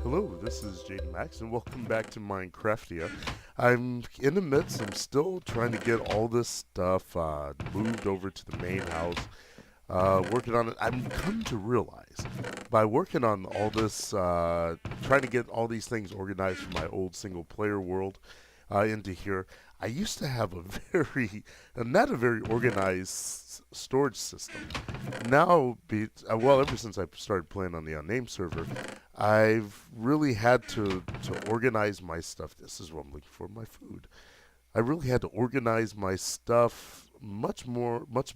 Hello, this is Jaden Max, and welcome back to Minecraftia. I'm in the midst, I'm still trying to get all this stuff moved over to the main house, working on it. I'm come to realize by working on all this, trying to get all these things organized from my old single player world into here, I used to have a not a very organized storage system. Now, well, ever since I started playing on the unnamed server, I've really had to organize my stuff. This is what I'm looking for, my food. I really had to organize my stuff much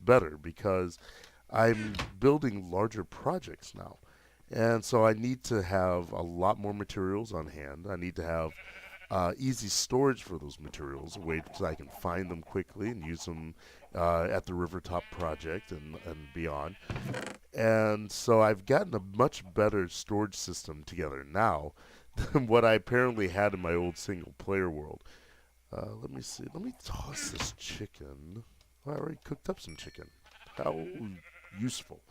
better because I'm building larger projects now. And so I need to have a lot more materials on hand. I need to have easy storage for those materials, a way so I can find them quickly and use them at the Rivertop project and beyond. And so I've gotten a much better storage system together now than what I apparently had in my old single player world. Let me see. Let me toss this chicken. I already cooked up some chicken. How useful.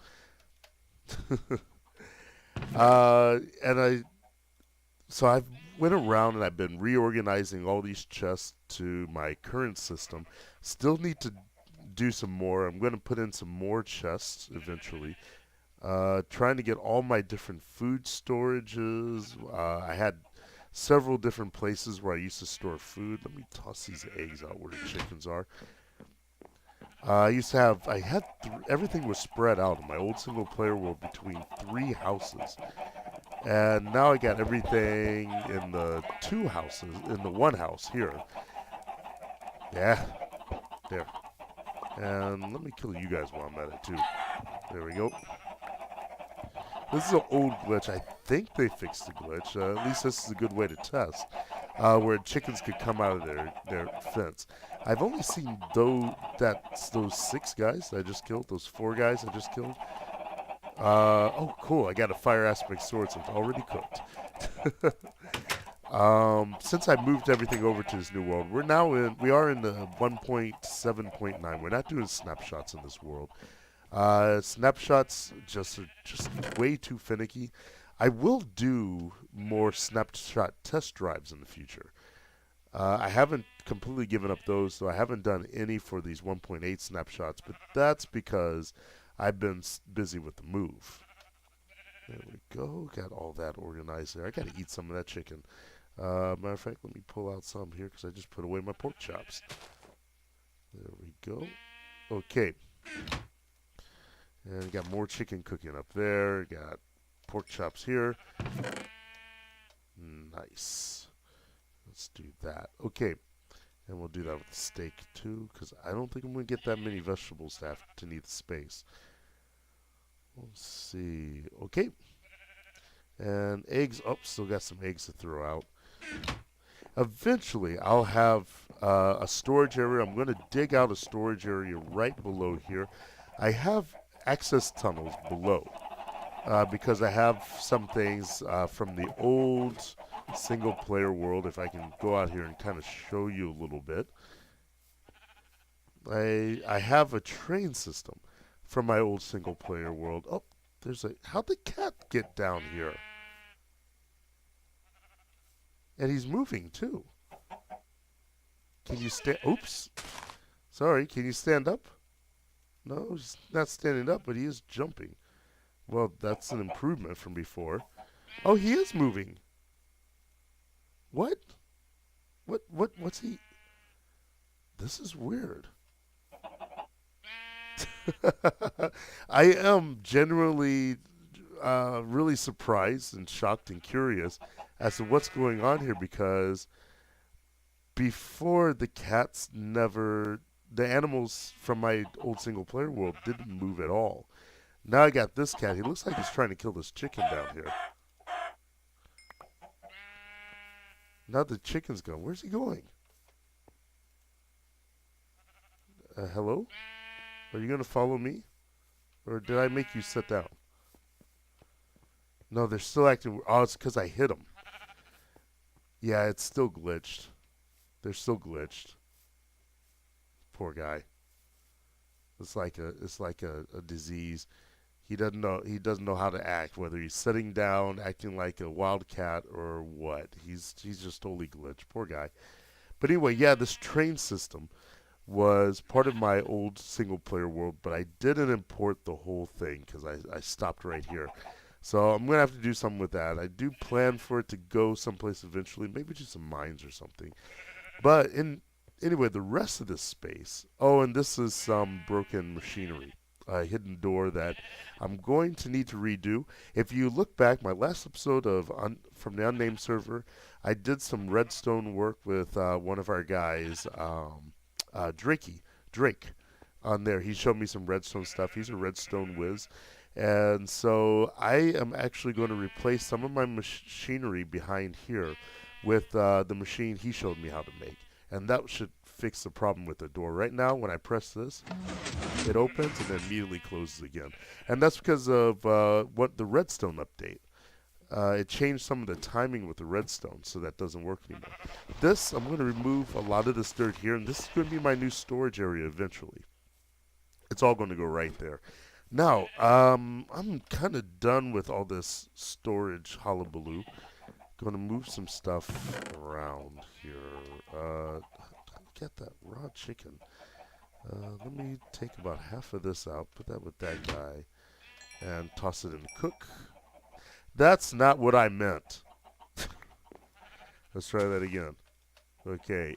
And I've went around and I've been reorganizing all these chests to my current system. Still need to do some more. I'm going to put in some more chests eventually. Trying to get all my different food storages. I had several different places where I used to store food. Let me toss these eggs out where the chickens are. Everything was spread out in my old single player world between three houses. And now I got everything in the two houses, in the one house here. Yeah, there. And let me kill you guys while I'm at it too. There we go. This is an old glitch. I think they fixed the glitch. At least this is a good way to test, where chickens could come out of their fence. I've only seen those six guys I just killed, those four guys I just killed. Oh, cool! I got a fire aspect sword, so it's already cooked. Since I moved everything over to this new world, we are in the 1.7.9. We're not doing snapshots in this world. Snapshots just way too finicky. I will do more snapshot test drives in the future. I haven't completely given up those, so I haven't done any for these 1.8 snapshots, but that's because I've been busy with the move. There we go. Got all that organized there. I got to eat some of that chicken. Matter of fact, let me pull out some here because I just put away my pork chops. There we go. Okay. And got more chicken cooking up there. Got pork chops here. Nice. Let's do that. Okay. And we'll do that with the steak too, because I don't think I'm going to get that many vegetables to need the space. Let's see. Okay. And eggs. Oh, still got some eggs to throw out. Eventually, I'll have a storage area. I'm going to dig out a storage area right below here. I have access tunnels below because I have some things from the old single player world. If I can go out here and kind of show you a little bit, I have a train system from my old single player world. Oh, how'd the cat get down here? And he's moving too. Can you stand? Oops. Sorry. Can you stand up? No, he's not standing up, but he is jumping. Well, that's an improvement from before. Oh, he is moving. What? What's he? This is weird. I am generally really surprised and shocked and curious as to what's going on here because before the animals from my old single player world didn't move at all. Now I got this cat. He looks like he's trying to kill this chicken down here. Now the chicken's gone. Where's he going? Hello? Are you going to follow me? Or did I make you sit down? No, they're still acting. Oh, it's because I hit them. Yeah, it's still glitched. They're still glitched. Poor guy. It's like a disease. He doesn't know how to act, whether he's sitting down, acting like a wildcat or what. He's just totally glitched. Poor guy. But anyway, yeah, this train system was part of my old single player world, but I didn't import the whole thing because I stopped right here. So I'm gonna have to do something with that. I do plan for it to go someplace eventually, maybe to some mines or something. But in anyway, the rest of this space. Oh, and this is some broken machinery, a hidden door that I'm going to need to redo. If you look back, my last episode of from the unnamed server, I did some redstone work with one of our guys, Drakey, Drake. On there, he showed me some redstone stuff. He's a redstone whiz. And so I am actually going to replace some of my machinery behind here with the machine he showed me how to make. And that should fix the problem with the door. Right now, when I press this, it opens and then immediately closes again. And that's because of what the redstone update. It changed some of the timing with the redstone, so that doesn't work anymore. This, I'm going to remove a lot of this dirt here, and this is going to be my new storage area eventually. It's all going to go right there. Now, I'm kind of done with all this storage hullabaloo. Going to move some stuff around here. Get that raw chicken. Let me take about half of this out, put that with that guy, and toss it in the cook. That's not what I meant. Let's try that again. Okay.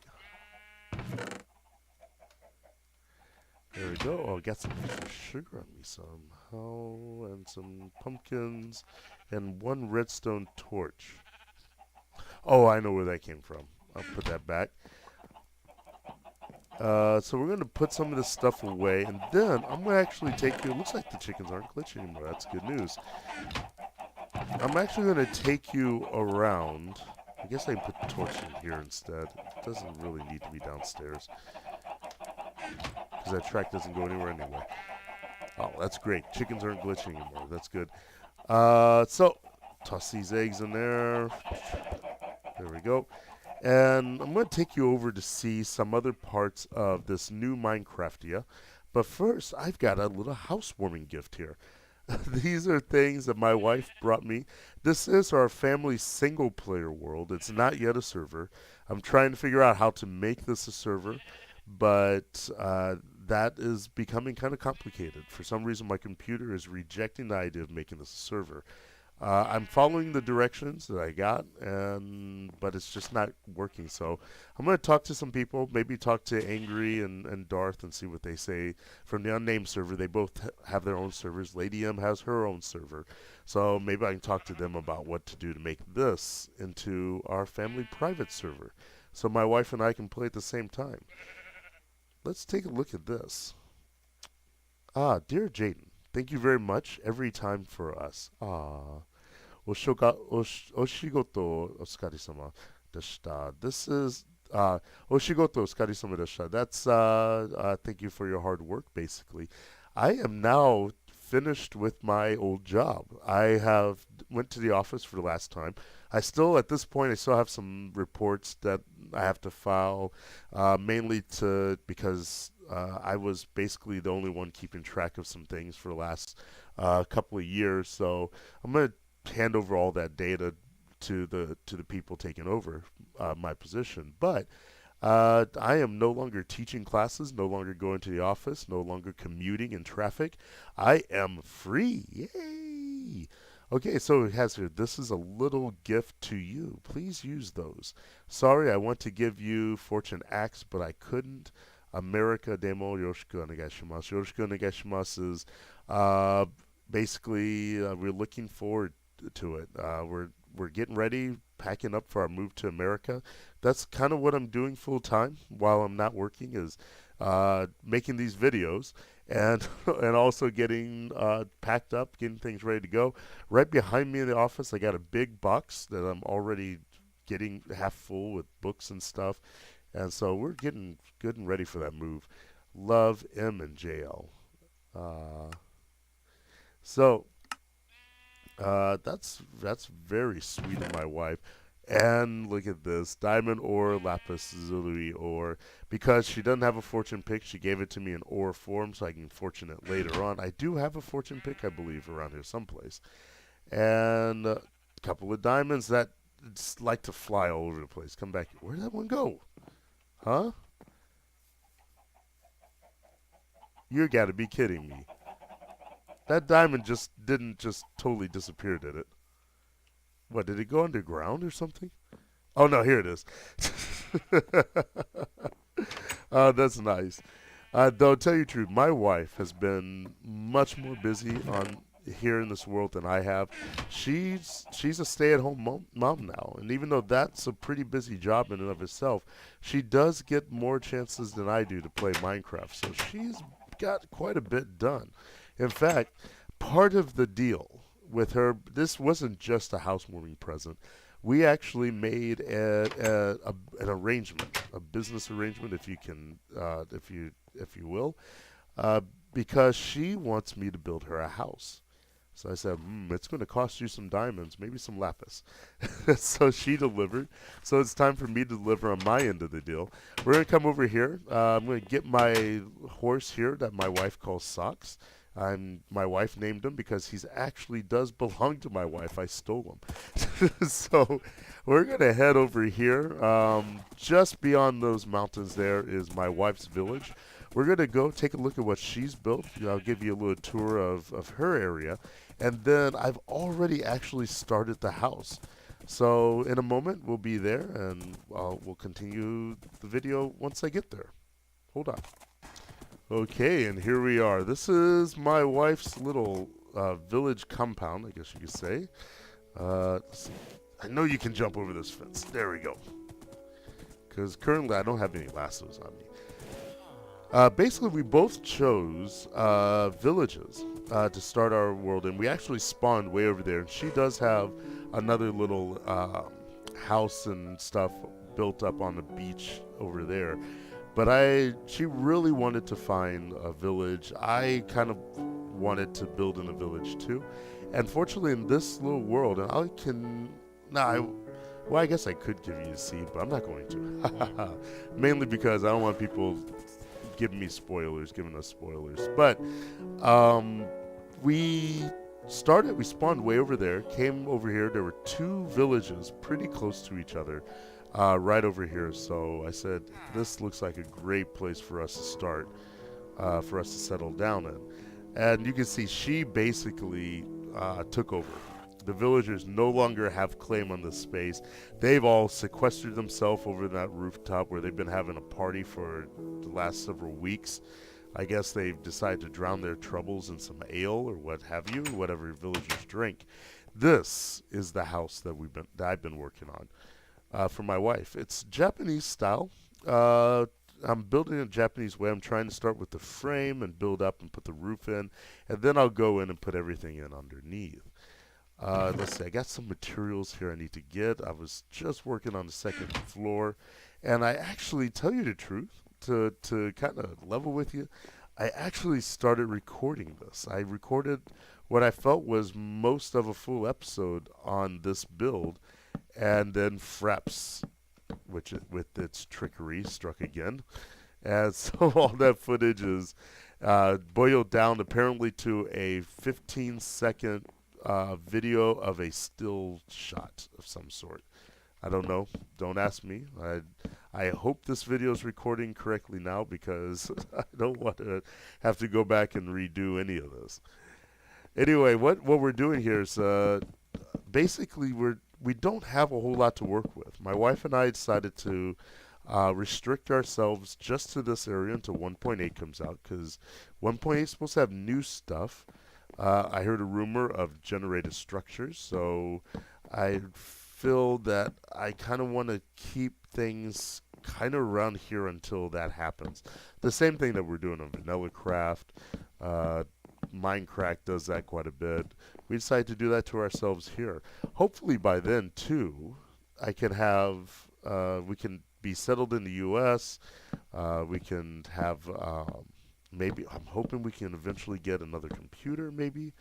There we go. Oh, I got some sugar on me somehow, and some pumpkins, and one redstone torch. Oh, I know where that came from. I'll put that back. So we're going to put some of this stuff away, and then I'm going to actually take you. It looks like the chickens aren't glitching anymore. That's good news. I'm actually going to take you around. I guess I can put the torch in here instead. It doesn't really need to be downstairs, because that track doesn't go anywhere anyway. Oh, that's great. Chickens aren't glitching anymore. That's good. So, toss these eggs in there. There we go. And I'm going to take you over to see some other parts of this new Minecraftia. But first, I've got a little housewarming gift here. These are things that my wife brought me. This is our family single player world. It's not yet a server. I'm trying to figure out how to make this a server, but that is becoming kind of complicated. For some reason, my computer is rejecting the idea of making this a server. I'm following the directions that I got, but it's just not working. So I'm going to talk to some people, maybe talk to Angry and Darth and see what they say from the unnamed server. They both have their own servers. Lady M has her own server. So maybe I can talk to them about what to do to make this into our family private server, so my wife and I can play at the same time. Let's take a look at this. Ah, dear Jaden, thank you very much every time for us. Ah. お仕事お疲れ様でした. This is oshigoto That's thank you for your hard work, basically. I am now finished with my old job. I have went to the office for the last time. At this point, I still have some reports that I have to file, mainly because I was basically the only one keeping track of some things for the last couple of years. So I'm going to hand over all that data to the people taking over my position. But I am no longer teaching classes, no longer going to the office, no longer commuting in traffic. I am free. Yay! Okay, so it has here, this is a little gift to you. Please use those. Sorry, I want to give you Fortune Axe, but I couldn't. America demo yoroshiku onegaishimasu. Yoroshiku onegaishimasu is basically we're looking forward to it. We're getting ready, packing up for our move to America. That's kind of what I'm doing full time while I'm not working, is making these videos and and also getting packed up, getting things ready to go. Right behind me in the office, I got a big box that I'm already getting half full with books and stuff, and so we're getting good and ready for that move. Love, M and JL. Uh, so that's very sweet of my wife. And look at this, diamond ore, lapis lazuli ore. Because she doesn't have a fortune pick, she gave it to me in ore form so I can fortune it later on. I do have a fortune pick, I believe, around here someplace. And a couple of diamonds that like to fly all over the place. Come back here. Where'd that one go? Huh? You gotta be kidding me. That diamond just didn't just totally disappear, did it? What, did it go underground or something? Oh no, here it is. That's nice. Though, tell you the truth, my wife has been much more busy on here in this world than I have. She's a stay-at-home mom now, and even though that's a pretty busy job in and of itself, she does get more chances than I do to play Minecraft. So she's got quite a bit done. In fact, part of the deal with her, this wasn't just a housewarming present. We actually made an arrangement, a business arrangement, if you can, if you will, uh, because she wants me to build her a house. So I said, it's going to cost you some diamonds, maybe some lapis. So she delivered. So it's time for me to deliver on my end of the deal. We're going to come over here. I'm going to get my horse here that my wife calls Socks. My wife named him because he's actually does belong to my wife. I stole him. So we're going to head over here. Just beyond those mountains there is my wife's village. We're going to go take a look at what she's built. I'll give you a little tour of her area. And then I've already actually started the house. So in a moment, we'll be there, and we'll continue the video once I get there. Hold on. Okay, and here we are. This is my wife's little village compound, I guess you could say. Let's see. I know you can jump over this fence. There we go. Because currently I don't have any lassos on me. Basically, we both chose villages to start our world, and we actually spawned way over there. And she does have another little house and stuff built up on the beach over there. But she really wanted to find a village. I kind of wanted to build in a village too. And fortunately, in this little world, and I can, well, I guess I could give you a seed, but I'm not going to. Mainly because I don't want people giving us spoilers. But we spawned way over there, came over here. There were two villages pretty close to each other. Right over here. So I said, this looks like a great place for us to start, for us to settle down in. And you can see she basically took over. The villagers no longer have claim on this space. They've all sequestered themselves over that rooftop where they've been having a party for the last several weeks. I guess they've decided to drown their troubles in some ale or what have you, whatever villagers drink. This is the house that I've been working on. For my wife. It's Japanese style. I'm building it Japanese way. I'm trying to start with the frame and build up and put the roof in, and then I'll go in and put everything in underneath. Let's see, I got some materials here I need to get. I was just working on the second floor, and I actually, tell you the truth, to kind of level with you, I actually started recording this. I recorded what I felt was most of a full episode on this build, and then Fraps, with its trickery, struck again. And so all that footage is boiled down apparently to a 15-second video of a still shot of some sort. I don't know. Don't ask me. I hope this video is recording correctly now because I don't want to have to go back and redo any of this. Anyway, what we're doing here is basically we don't have a whole lot to work with. My wife and I decided to restrict ourselves just to this area until 1.8 comes out, because 1.8 is supposed to have new stuff. I heard a rumor of generated structures, so I feel that I kind of want to keep things kind of around here until that happens. The same thing that we're doing on Vanilla Craft. Minecraft does that quite a bit. We decided to do that to ourselves here. Hopefully by then too, I can have we can be settled in the U.S. We can have maybe I'm hoping we can eventually get another computer, maybe,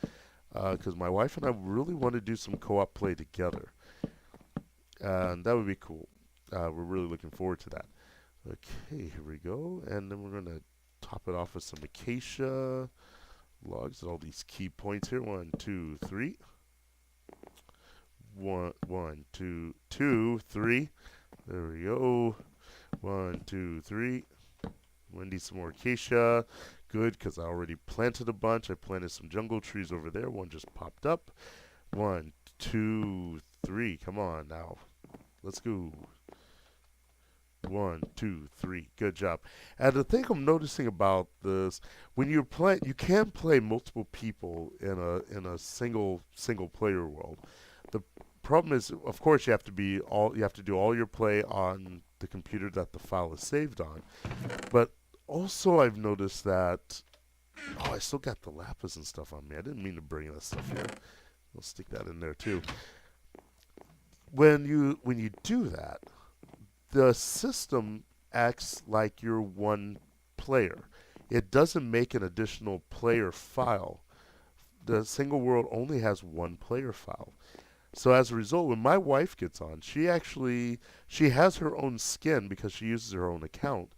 because my wife and I really want to do some co-op play together. and that would be cool. We're really looking forward to that. Okay, here we go, and then we're gonna top it off with some acacia logs. All these key points here. One, two, three. One, two, two, three. There we go. One, two, three. We need some more acacia. Good, because I already planted a bunch. I planted some jungle trees over there. One just popped up. One, two, three. Come on now. Let's go. One, two, three. Good job. And the thing I'm noticing about this, when you're playing, you can play multiple people in a single player world. The problem is, of course, you have to do all your play on the computer that the file is saved on. But also, I've noticed that I still got the lapis and stuff on me. I didn't mean to bring that stuff here. I'll stick that in there too. When you do that, the system acts like you're one player. It doesn't make an additional player file. The single world only has one player file. So as a result, when my wife gets on, she has her own skin because she uses her own account,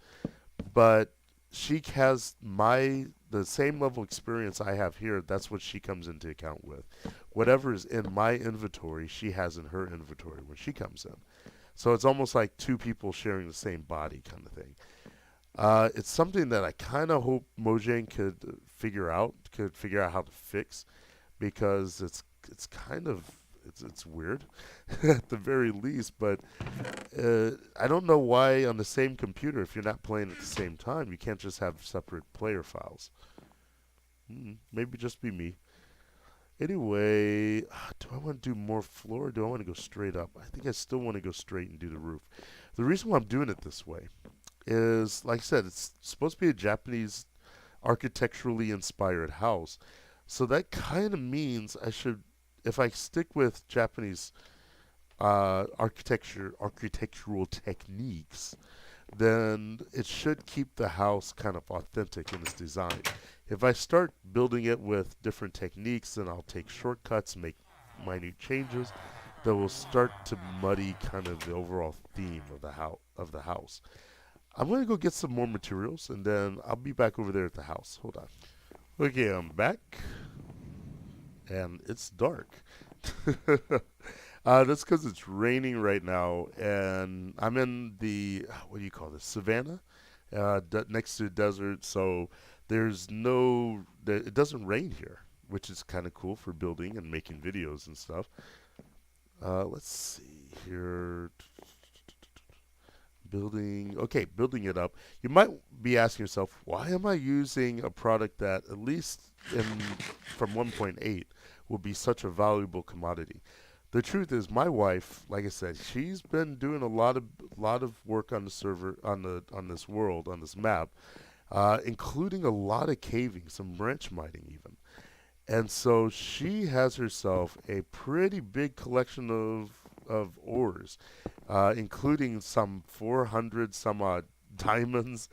but she has the same level of experience I have here. That's what she comes into account with. Whatever is in my inventory, she has in her inventory when she comes in. So it's almost like two people sharing the same body kind of thing. It's something that I kind of hope Mojang could figure out how to fix, because it's kind of it's weird at the very least. But I don't know why on the same computer, if you're not playing at the same time, you can't just have separate player files. Maybe just be me. Anyway, do I want to do more floor or do I want to go straight up? I think I still want to go straight and do the roof. The reason why I'm doing it this way is, like I said, it's supposed to be a Japanese architecturally inspired house. So that kind of means if I stick with Japanese architectural techniques, then it should keep the house kind of authentic in its design. If I start building it with different techniques, then I'll take shortcuts, make minute changes that will start to muddy kind of the overall theme of the house. I'm gonna go get some more materials, and then I'll be back over there at the house. Hold on. Okay, I'm back, and it's dark. That's because it's raining right now, and I'm in the what do you call this, savannah, next to the desert. So it doesn't rain here, which is kind of cool for building and making videos and stuff. Let's see here. Building it up. You might be asking yourself, why am I using a product that, at least from 1.8, will be such a valuable commodity? The truth is, my wife, like I said, she's been doing a lot of work on the server, on this world, on this map, including a lot of caving, some branch mining even. And so she has herself a pretty big collection of ores, including some 400 some odd diamonds,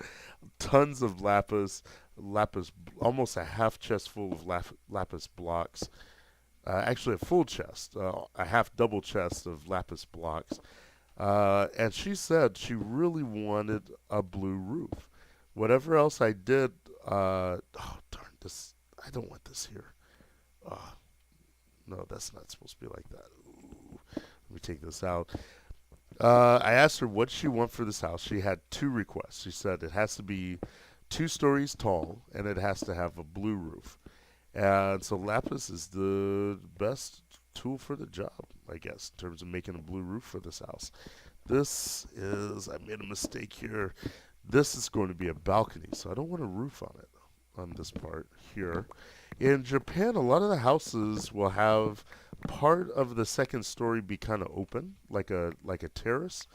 tons of lapis, almost a half chest full of lapis blocks. Actually, a full chest, a half double chest of lapis blocks. And she said she really wanted a blue roof. Whatever else I did, oh darn this! I don't want this here. Oh, no, that's not supposed to be like that. Ooh, let me take this out. I asked her what she want for this house. She had two requests. She said it has to be 2 stories tall and it has to have a blue roof. And so lapis is the best tool for the job, I guess, in terms of making a blue roof for this house. I made a mistake here. This is going to be a balcony, so I don't want a roof on it, on this part here. In Japan, a lot of the houses will have part of the second story be kind of open, like a terrace.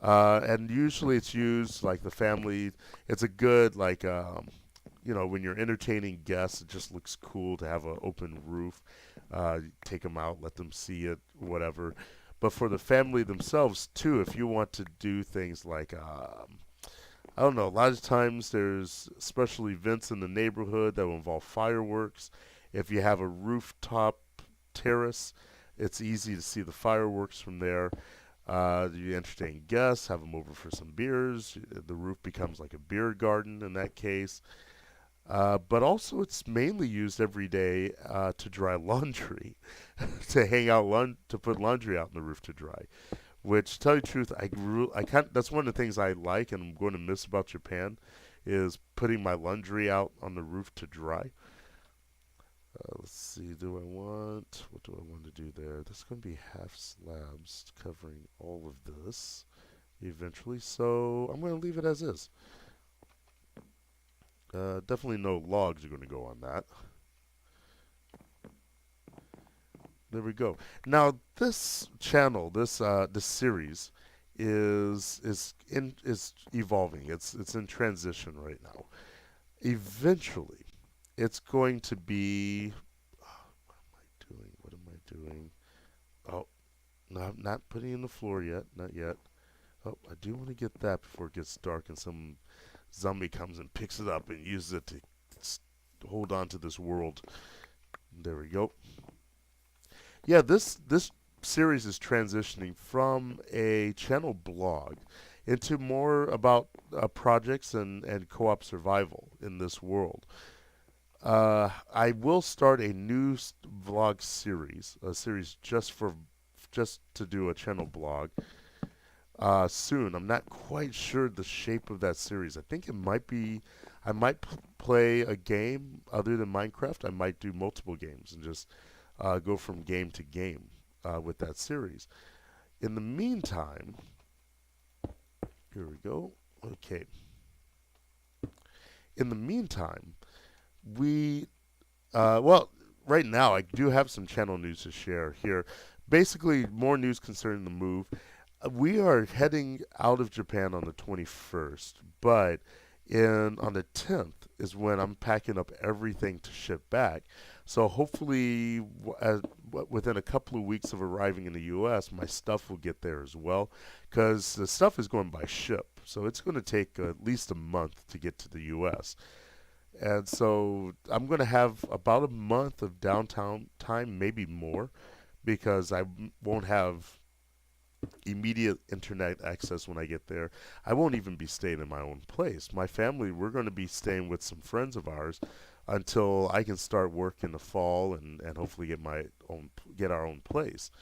And usually it's used like the family. It's a good when you're entertaining guests, it just looks cool to have an open roof. Take them out, let them see it, whatever. But for the family themselves too, if you want to do things like I don't know. A lot of times there's special events in the neighborhood that will involve fireworks. If you have a rooftop terrace, it's easy to see the fireworks from there. You entertain guests, have them over for some beers. The roof becomes like a beer garden in that case. But also, it's mainly used every day to dry laundry, to hang out, to put laundry out on the roof to dry. Which, to tell you the truth, I can't. That's one of the things I like and I'm going to miss about Japan, is putting my laundry out on the roof to dry. Let's see. What do I want to do there? That's going to be half slabs covering all of this eventually. So I'm going to leave it as is. Definitely no logs are going to go on that. There we go. Now this channel, this series, is evolving. It's in transition right now. Eventually, it's going to be. What am I doing? Oh, no, I'm not putting in the floor yet. Not yet. Oh, I do want to get that before it gets dark and some zombie comes and picks it up and uses it to hold on to this world. There we go. Yeah, this series is transitioning from a channel blog into more about projects and co-op survival in this world. I will start a new vlog series, a series just to do a channel blog soon. I'm not quite sure the shape of that series. I think it might be, I might play a game other than Minecraft. I might do multiple games and just go from game to game with that series. In the meantime, here we go. Okay. In the meantime, well, right now I do have some channel news to share here. Basically, more news concerning the move. We are heading out of Japan on the 21st, but on the 10th is when I'm packing up everything to ship back. So hopefully, within a couple of weeks of arriving in the U.S., my stuff will get there as well, because the stuff is going by ship. So it's going to take at least a month to get to the U.S. And so I'm going to have about a month of downtown time, maybe more, because I won't have immediate internet access when I get there. I won't even be staying in my own place. My family, we're going to be staying with some friends of ours until I can start work in the fall and hopefully get our own place.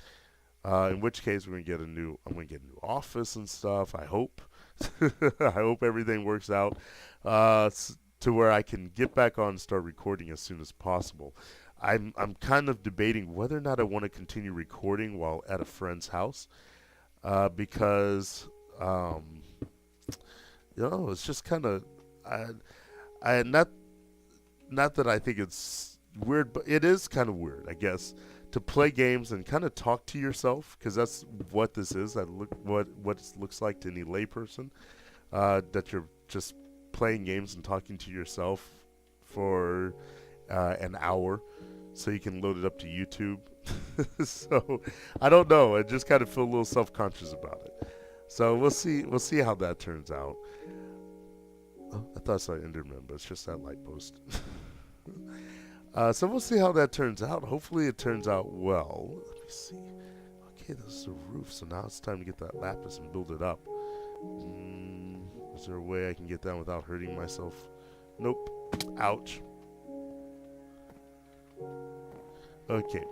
In which case, I'm going to get a new office and stuff. I hope. I hope everything works out to where I can get back on and start recording as soon as possible. I'm kind of debating whether or not I want to continue recording while at a friend's house, because it's just kind of I not that I think it's weird, but it is kind of weird, I guess, to play games and kind of talk to yourself, because that's what this is. What it looks like to any layperson, that you're just playing games and talking to yourself for an hour, so you can load it up to YouTube. So I don't know. I just kind of feel a little self-conscious about it. So we'll see. We'll see how that turns out. Oh, I thought I saw Enderman, but it's just that light post. So we'll see how that turns out. Hopefully it turns out well. Let me see. Okay, this is the roof. So now it's time to get that lapis and build it up. Is there a way I can get that without hurting myself? Nope. Ouch. Okay.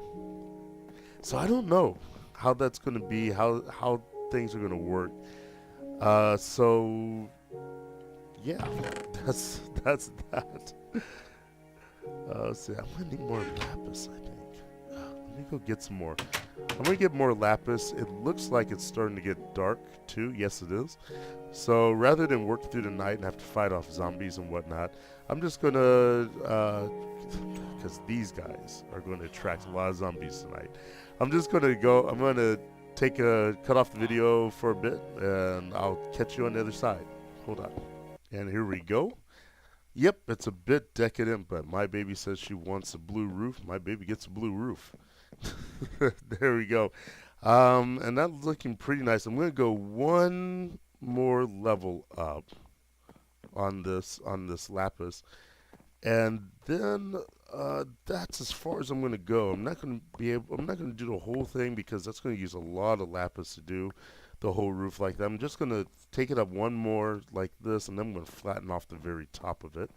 So I don't know how that's going to be, how things are going to work. So yeah, that's that. Let's see. I'm gonna need more lapis, I think. Let me go get some more. I'm gonna get more lapis. It looks like it's starting to get dark too. Yes, it is. So rather than work through the night and have to fight off zombies and whatnot, I'm just gonna, because these guys are going to attract a lot of zombies tonight. I'm gonna cut off the video for a bit, and I'll catch you on the other side. Hold on. And here we go. Yep, it's a bit decadent, but my baby says she wants a blue roof. My baby gets a blue roof. There we go. And that's looking pretty nice. I'm going to go one more level up on this lapis. And then that's as far as I'm going to go. I'm not going to do the whole thing because that's going to use a lot of lapis to do. the whole roof like that. I'm just going to take it up one more like this, and then I'm going to flatten off the very top of it.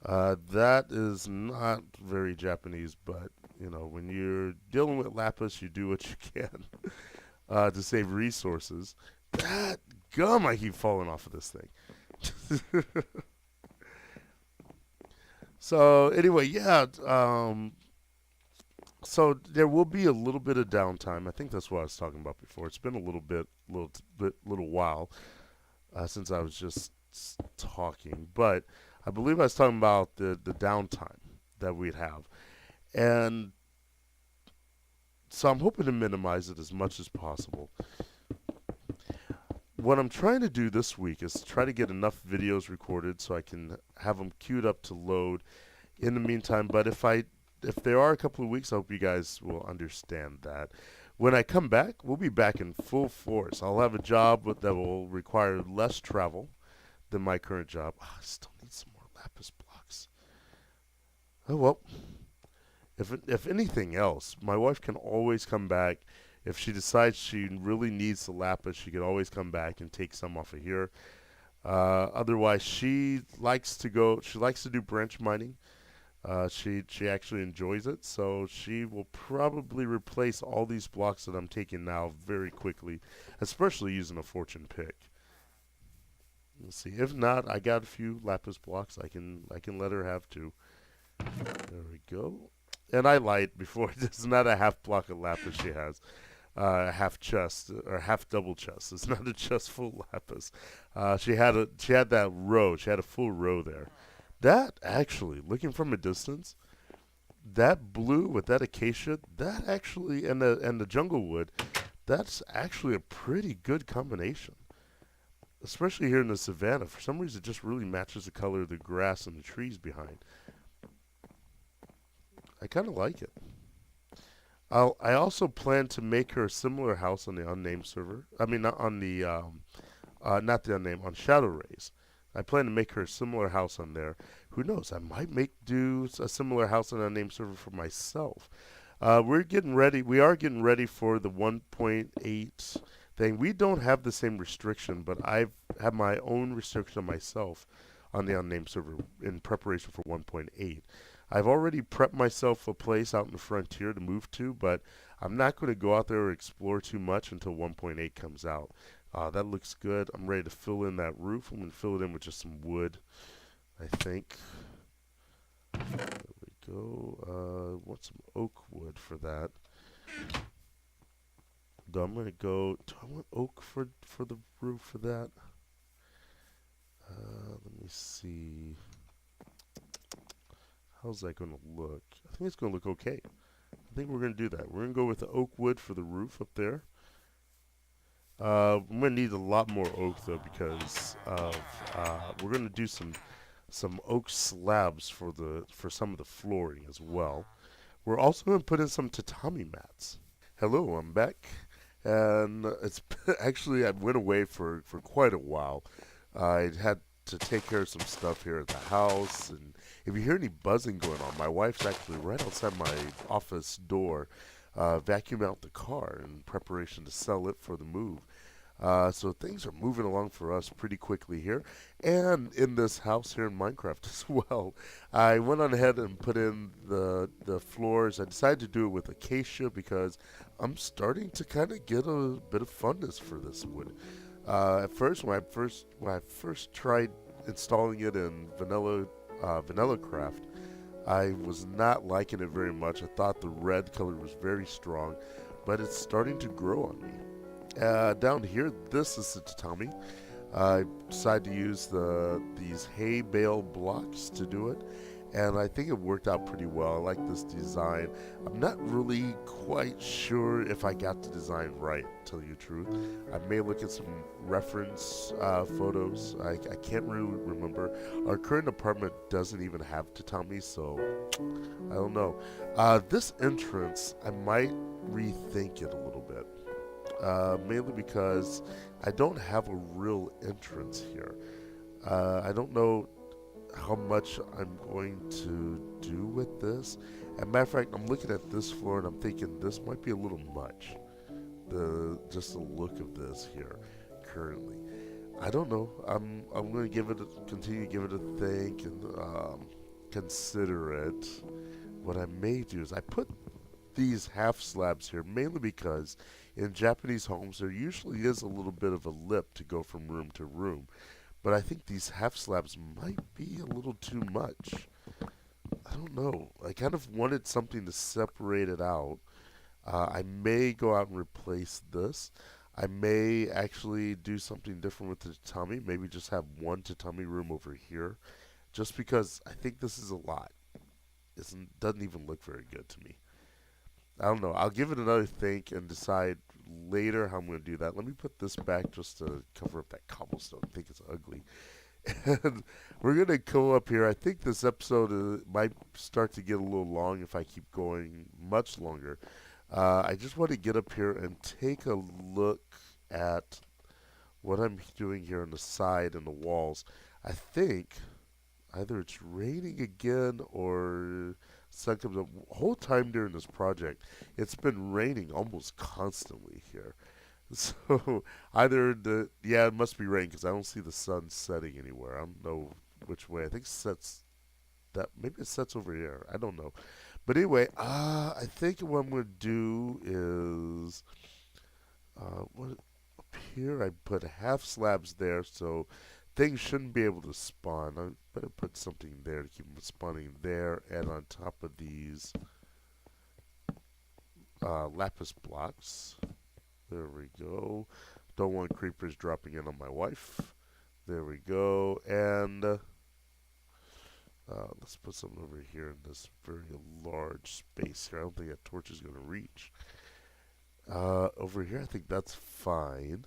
That is not very Japanese, but you know, when you're dealing with lapis, you do what you can to save resources. That gum, I keep falling off of this thing. So anyway, yeah. So there will be a little bit of downtime. I think that's what I was talking about before. It's been a little while since I was just talking, but I believe I was talking about the downtime that we'd have, and so I'm hoping to minimize it as much as possible. What I'm trying to do this week is try to get enough videos recorded so I can have them queued up to load in the meantime. But if there are a couple of weeks, I hope you guys will understand that. When I come back, we'll be back in full force. I'll have a job that will require less travel than my current job. I still need some more lapis blocks. Oh well. If anything else, my wife can always come back. If she decides she really needs the lapis, she can always come back and take some off of here. Otherwise, she likes to go. She likes to do branch mining. She actually enjoys it, so she will probably replace all these blocks that I'm taking now very quickly, especially using a fortune pick. Let's see. If not, I got a few lapis blocks. I can let her have two. There we go. And I lied before. It's not a half block of lapis she has. Half chest or half double chest. It's not a chest full lapis. She had that row. She had a full row there. That actually, looking from a distance, that blue with that acacia, that actually and the jungle wood, that's actually a pretty good combination. Especially here in the savannah. For some reason, it just really matches the color of the grass and the trees behind. I kind of like it. I also plan to make her a similar house on the unnamed server. I mean, not on the not the unnamed, on Shadow Rays. I plan to make her a similar house on there. Who knows? I might make do a similar house on the unnamed server for myself. We're getting ready. We are getting ready for the 1.8 thing. We don't have the same restriction, but I've had my own restriction myself on the unnamed server in preparation for 1.8. I've already prepped myself a place out in the frontier to move to, but I'm not going to go out there or explore too much until 1.8 comes out. That looks good. I'm ready to fill in that roof. I'm going to fill it in with just some wood, I think. There we go. Want some oak wood for that. I'm going to go. Do I want oak for the roof for that? Let me see. How's that going to look? I think it's going to look okay. I think we're going to do that. We're going to go with the oak wood for the roof up there. I'm going to need a lot more oak though because of we're going to do some oak slabs for some of the flooring as well. We're also going to put in some tatami mats. Hello, I'm back, and it's actually I went away for quite a while. I had to take care of some stuff here at the house, and if you hear any buzzing going on, my wife's actually right outside my office door, vacuuming out the car in preparation to sell it for the move. So things are moving along for us pretty quickly here, and in this house here in Minecraft as well. I went on ahead and put in the floors. I decided to do it with acacia because I'm starting to kind of get a bit of funness for this wood. At first, when I first tried installing it in vanilla craft, I was not liking it very much. I thought the red color was very strong, but it's starting to grow on me. Down here, this is the tatami. I decided to use these hay bale blocks to do it, and I think it worked out pretty well. I like this design. I'm not really quite sure if I got the design right, to tell you the truth. I may look at some reference photos. I can't really remember. Our current apartment doesn't even have tatami, so I don't know. This entrance, I might rethink it a little bit. Mainly because I don't have a real entrance here. I don't know how much I'm going to do with this. As a matter of fact, I'm looking at this floor and I'm thinking this might be a little much. just the look of this here currently. I don't know. I'm gonna continue to give it a think and consider it. What I may do is I put these half slabs here mainly because in Japanese homes there usually is a little bit of a lip to go from room to room. But I think these half slabs might be a little too much. I don't know. I kind of wanted something to separate it out. I may go out and replace this. I may actually do something different with the tatami. Maybe just have one tatami room over here. Just because I think this is a lot. It doesn't even look very good to me. I don't know. I'll give it another think and decide later how I'm going to do that. Let me put this back just to cover up that cobblestone. I think it's ugly. And we're going to go up here. I think this episode might start to get a little long if I keep going much longer. I just want to get up here and take a look at what I'm doing here on the side and the walls. I think either it's raining again or sun comes up. The whole time during this project, it's been raining almost constantly here. So yeah, it must be raining because I don't see the sun setting anywhere. I don't know which way. I think maybe it sets over here. I don't know. But anyway, I think what I'm going to do is, up here I put half slabs there, so things shouldn't be able to spawn. I better put something there to keep them spawning there, and on top of these lapis blocks. There we go. Don't want creepers dropping in on my wife. There we go, and let's put something over here in this very large space here. I don't think that torch is going to reach. Over here, I think that's fine.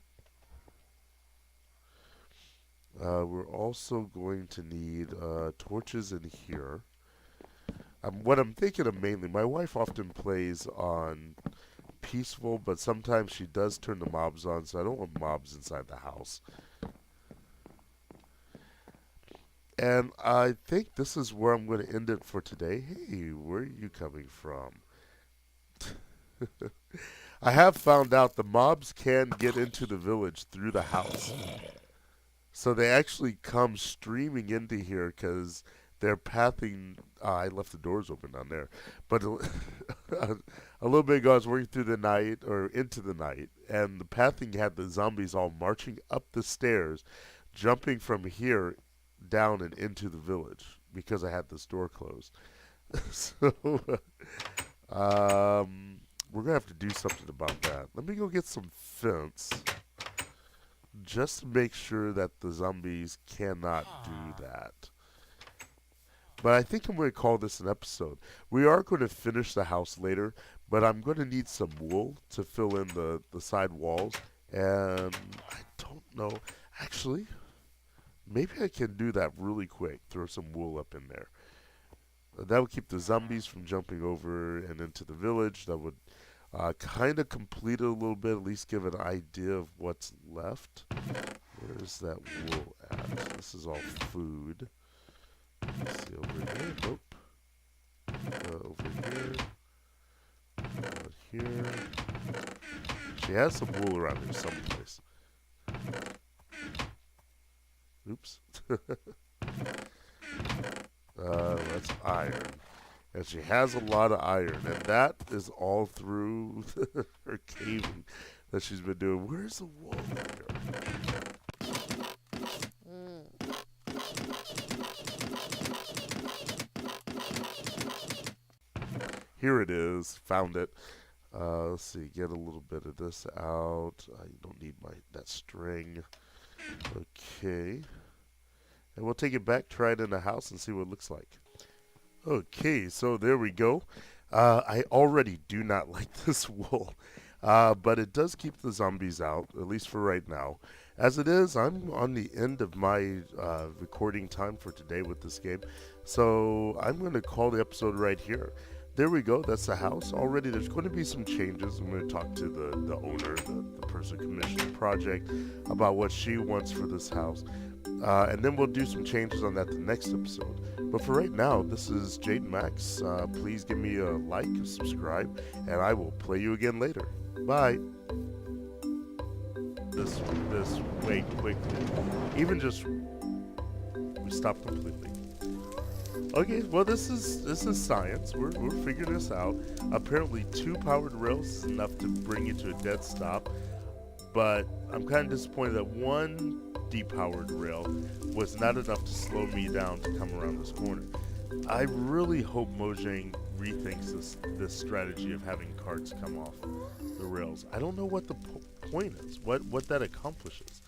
We're also going to need torches in here. What I'm thinking of mainly, my wife often plays on peaceful, but sometimes she does turn the mobs on, so I don't want mobs inside the house. And I think this is where I'm going to end it for today. Hey, where are you coming from? I have found out the mobs can get into the village through the house. So they actually come streaming into here because they're pathing. I left the doors open down there. But a little bit ago, I was working through the night, or into the night, and the pathing had the zombies all marching up the stairs, jumping from here down and into the village because I had this door closed. So we're gonna have to do something about that. Let me go get some fence just to make sure that the zombies cannot do that. But I think I'm going to call this an episode. We are going to finish the house later, but I'm going to need some wool to fill in the side walls. And I don't know. Actually, maybe I can do that really quick. Throw some wool up in there. That would keep the zombies from jumping over and into the village. That would kind of complete it a little bit, at least give an idea of what's left. Where's that wool at? This is all food. Let's see, over here. Nope. Over here. Here. She has some wool around here someplace. Oops. That's iron. And she has a lot of iron. And that is all through her caving that she's been doing. Where's the wool here? Here it is. Found it. Let's see. Get a little bit of this out. I don't need that string. Okay. And we'll take it back, try it in the house, and see what it looks like. Okay, so there we go. I already do not like this wool. But it does keep the zombies out, at least for right now. As it is, I'm on the end of my recording time for today with this game. So I'm going to call the episode right here. There we go. That's the house. Already there's going to be some changes. I'm going to talk to the owner, the person commissioning the project, about what she wants for this house. And then we'll do some changes on that the next episode. But for right now, this is Jaden Max. Please give me a like, subscribe, and I will play you again later. Bye. This way quickly. Even just we stopped completely. Okay, well this is science. We're figuring this out. Apparently 2 powered rails is enough to bring you to a dead stop. But I'm kind of disappointed that 1 depowered rail was not enough to slow me down to come around this corner. I really hope Mojang rethinks this strategy of having carts come off the rails. I don't know what the point is, what that accomplishes.